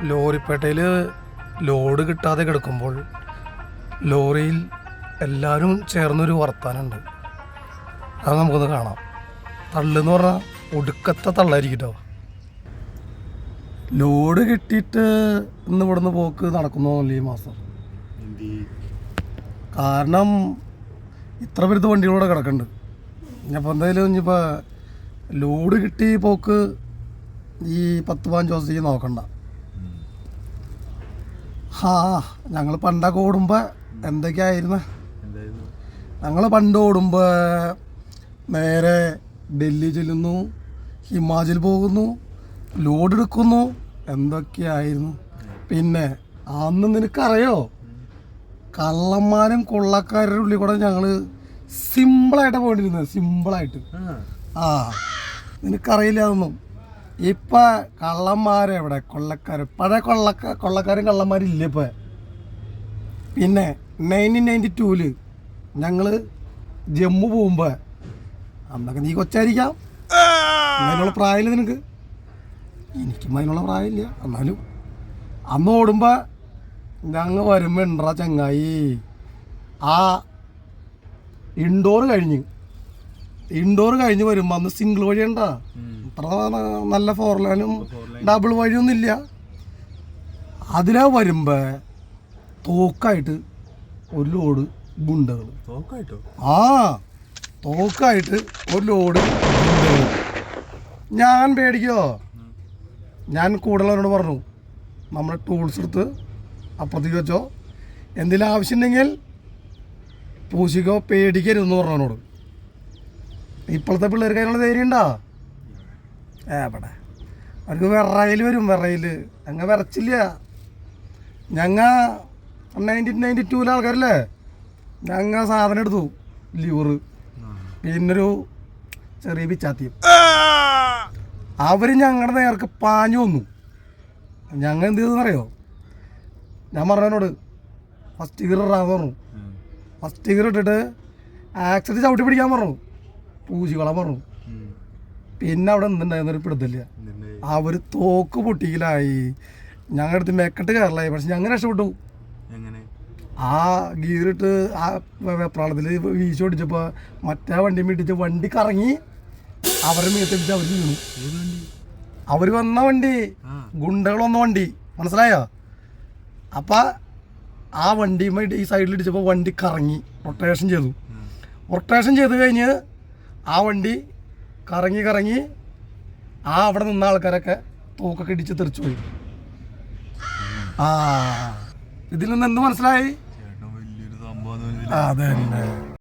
ലോറിപ്പേട്ടയിൽ load കിട്ടാതെ കിടക്കുമ്പോൾ ലോറിയിൽ എല്ലാവരും ചേർന്നൊരു വർത്താനുണ്ട്. അത് നമുക്കൊന്ന് കാണാം. തള്ളെന്ന് പറഞ്ഞാൽ ഒടുക്കത്തെ തള്ളായിരിക്കും കേട്ടോ. ലോഡ് കിട്ടിയിട്ട് ഇന്ന് ഇവിടുന്ന് പോക്ക് നടക്കുന്നതല്ല ഈ മാസം. കാരണം ഇത്ര പേരുത്ത് വണ്ടികളൂടെ കിടക്കുന്നുണ്ട്. ഇനിയിപ്പോൾ എന്തായാലും ഇനിയിപ്പോൾ ലോഡ് കിട്ടി പോക്ക് ഈ 10-15 ദിവസത്തേക്ക് നോക്കണ്ട. ഞങ്ങൾ പണ്ടൊക്കെ ഓടുമ്പോൾ എന്തൊക്കെയായിരുന്നു? ഞങ്ങൾ പണ്ട് ഓടുമ്പോൾ നേരെ ഡൽഹി ചെല്ലുന്നു, ഹിമാചൽ പോകുന്നു, ലോഡ് എടുക്കുന്നു, എന്തൊക്കെയായിരുന്നു. പിന്നെ അന്ന് നിനക്കറിയോ, കള്ളന്മാരും കൊള്ളക്കാരുടെ ഉള്ളിൽ കൂടെ ഞങ്ങൾ സിമ്പിളായിട്ടാണ് പോയിട്ടിരുന്നത്. സിമ്പിളായിട്ട്. നിനക്കറിയില്ല അതൊന്നും. ഇപ്പം കള്ളന്മാരെവിടെ, കൊള്ളക്കാർ, പഴയ കൊള്ളക്കാരും കള്ളന്മാരും ഇല്ല ഇപ്പം. പിന്നെ 1992 ഞങ്ങൾ ജമ്മു പോകുമ്പോൾ, അന്നൊക്കെ നീ കൊച്ചായിരിക്കാം, അതിനുള്ള പ്രായമില്ല നിനക്ക്, എനിക്കും അതിനുള്ള പ്രായമില്ല. എന്നാലും അന്ന് ഓടുമ്പോൾ ഞങ്ങൾ വരുമ്പോൾ ഉണ്ടറ ചങ്ങായി, ആ ഇൻഡോർ കഴിഞ്ഞ് വരുമ്പോൾ അന്ന് സിംഗിൾ വഴി ഉണ്ടാ, അത്ര നല്ല 4 ലെയിനും ഡബിൾ വഴിയൊന്നും ഇല്ല. അതിലാ വരുമ്പോൾ തോക്കായിട്ട് ഒരു ലോഡ് ഗുണ്ടകൾ. തോക്കായിട്ട് ഒരു ലോഡ് ഗുണ്ടകൾ. ഞാൻ പേടിക്കോ? ഞാൻ കൂടുതലവരോട് പറഞ്ഞു, നമ്മുടെ ടൂൾസ് എടുത്ത് അപ്പുറത്തേക്ക് വെച്ചോ, എന്തെങ്കിലും ആവശ്യമുണ്ടെങ്കിൽ പൂശിക്കോ, പേടിക്കരുതെന്ന് പറഞ്ഞവനോട്. ഇപ്പോഴത്തെ പിള്ളേർക്ക് അതിനുള്ള ധൈര്യം ഉണ്ടോ? എവിടെ? അവർക്ക് വിറയിൽ വരും, വിറയിൽ. ഞങ്ങൾ വിറച്ചില്ല. ഞങ്ങൾ 1992 ആൾക്കാരല്ലേ, ഞങ്ങൾ സാധനം എടുത്തു, ലിവറ്, പിന്നൊരു ചെറിയ പിച്ചാത്തിയും. അവർ ഞങ്ങളുടെ നേർക്ക് പാഞ്ഞു വന്നു. ഞങ്ങൾ എന്ത് ചെയ്തെന്നറിയോ? ഞാൻ പറഞ്ഞവനോട് ഫസ്റ്റ് ഗിയർ ഇടാന്ന് പറഞ്ഞു. ഫസ്റ്റ് ഗിയർ ഇട്ടിട്ട് ആക്സിഡൻറ്റ് ചവിട്ടി പിടിക്കാൻ പറഞ്ഞു, പൂശിക്കൊള്ളാൻ പറഞ്ഞു. പിന്നെ അവിടെ എന്തുണ്ടായിരുന്നൊരു പിടുത്തില്ല. അവർ തോക്ക് പൊട്ടിക്കലായി, ഞങ്ങളുടെ അടുത്ത് മെക്കെട്ട് കയറലായി. പക്ഷെ ഞങ്ങൾ രക്ഷപ്പെട്ടു. ആ ഗിയറിട്ട് ആ വെപ്രാളത്തിൽ വീശി ഓടിച്ചപ്പോൾ മറ്റേ വണ്ടി മീട്ടിച്ച് വണ്ടി കറങ്ങി അവരെ മീട്ടിച്ച് അവർ വീണു. അവർ വന്ന വണ്ടി, ഗുണ്ടകൾ വന്ന വണ്ടി, മനസ്സിലായോ? അപ്പം ആ വണ്ടിയുമായിട്ട് ഈ സൈഡിൽ ഇടിച്ചപ്പോൾ വണ്ടി കറങ്ങി റൊട്ടേഷൻ ചെയ്ത് കഴിഞ്ഞ് ആ വണ്ടി കറങ്ങി അവിടെ നിന്ന ആൾക്കാരൊക്കെ തോക്കൊക്കെ ഇടിച്ച് തെറിച്ചു പോയി. ഇതിൽ നിന്ന് എന്ത് മനസ്സിലായി? അതെ.